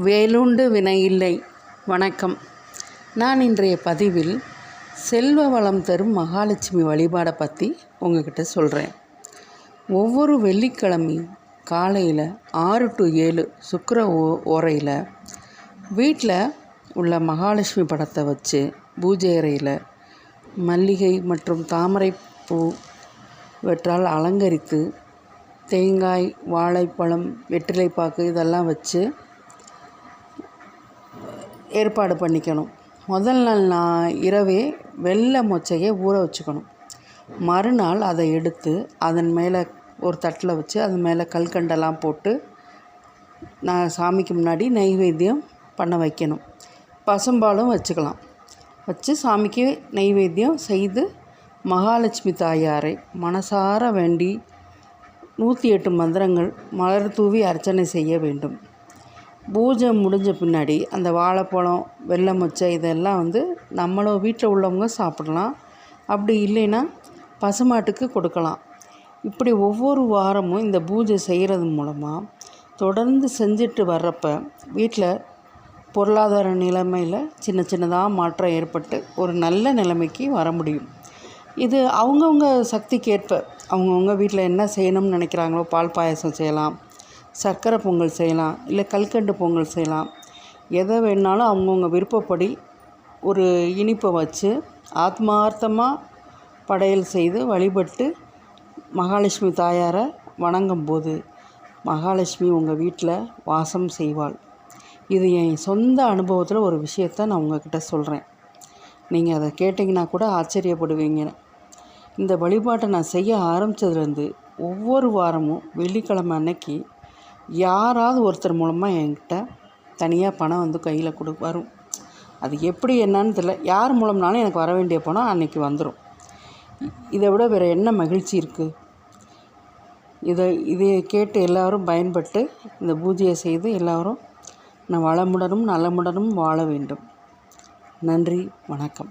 வேலுண்டு வினையில்லை. வணக்கம். நான் இன்றைய பதிவில் செல்வ வளம் தரும் மகாலட்சுமி வழிபாடை பற்றி உங்ககிட்ட சொல்கிறேன். ஒவ்வொரு வெள்ளிக்கிழமையும் காலையில் 6 to 7 சுக்கிர ஓரையில் வீட்டில் உள்ள மகாலட்சுமி படத்தை வச்சு பூஜை அறையில் மல்லிகை மற்றும் தாமரை பூ இவற்றால் அலங்கரித்து தேங்காய், வாழைப்பழம், வெற்றிலைப்பாக்கு இதெல்லாம் வச்சு ஏற்பாடு பண்ணிக்கணும். முதல் நாள் இரவே வெள்ளை மொச்சையை ஊற வச்சுக்கணும். மறுநாள் அதை எடுத்து அதன் மேலே ஒரு தட்டில் வச்சு அது மேலே கல்கண்டெல்லாம் போட்டு நான் சாமிக்கு முன்னாடி நெய்வேத்தியம் பண்ண வைக்கணும். பசும்பாலும் வச்சுக்கலாம். வச்சு சாமிக்கு நெய்வேத்தியம் செய்து மகாலட்சுமி தாயாரை மனசார வேண்டி 108 மந்திரங்கள் மலர் தூவி அர்ச்சனை செய்ய வேண்டும். பூஜை முடிஞ்ச பின்னாடி அந்த வாழைப்பழம், வெள்ளை மொச்சை இதெல்லாம் நம்மளும் வீட்டில் உள்ளவங்க சாப்பிடலாம். அப்படி இல்லைன்னா பசுமாட்டுக்கு கொடுக்கலாம். இப்படி ஒவ்வொரு வாரமும் இந்த பூஜை செய்கிறது மூலமாக தொடர்ந்து செஞ்சுட்டு வர்றப்ப வீட்டில் பொருளாதார நிலைமையில் சின்ன சின்னதாக மாற்றம் ஏற்பட்டு ஒரு நல்ல நிலைமைக்கு வர முடியும். இது அவங்கவுங்க சக்திக்கேற்ப அவங்கவுங்க வீட்டில் என்ன செய்யணும்னு நினைக்கிறாங்களோ பால் பாயாசம் செய்யலாம், சர்க்கரை பொங்கல் செய்யலாம், இல்லை கல்கண்டு பொங்கல் செய்யலாம். எதை வேணாலும் அவங்கவுங்க விருப்பப்படி ஒரு இனிப்பை வச்சு ஆத்மார்த்தமாக படையல் செய்து வழிபட்டு மகாலட்சுமி தாயாரை வணங்கும்போது மகாலட்சுமி உங்கள் வீட்டில் வாசம் செய்வாள். இது என் சொந்த அனுபவத்தில் ஒரு விஷயத்தை நான் உங்கள்கிட்ட சொல்கிறேன். நீங்கள் அதை கேட்டிங்கன்னா கூட ஆச்சரியப்படுவீங்க. இந்த வழிபாட்டை நான் செய்ய ஆரம்பித்ததுலேருந்து ஒவ்வொரு வாரமும் வெள்ளிக்கிழமை அன்னைக்கு யாராவது ஒருத்தர் மூலமாக என்கிட்ட தனியாக பணம் கையில் வரும். அது எப்படி என்னான்னு தெரியல. யார் மூலம்னாலும் எனக்கு வர வேண்டிய பணம் அன்றைக்கி வந்துடும். இதை விட வேறு என்ன மகிழ்ச்சி இருக்குது? இதை கேட்டு எல்லோரும் பயன்பட்டு இந்த பூஜையை செய்து எல்லோரும் நான் வளமுடனும் நலமுடனும் வாழ வேண்டும். நன்றி, வணக்கம்.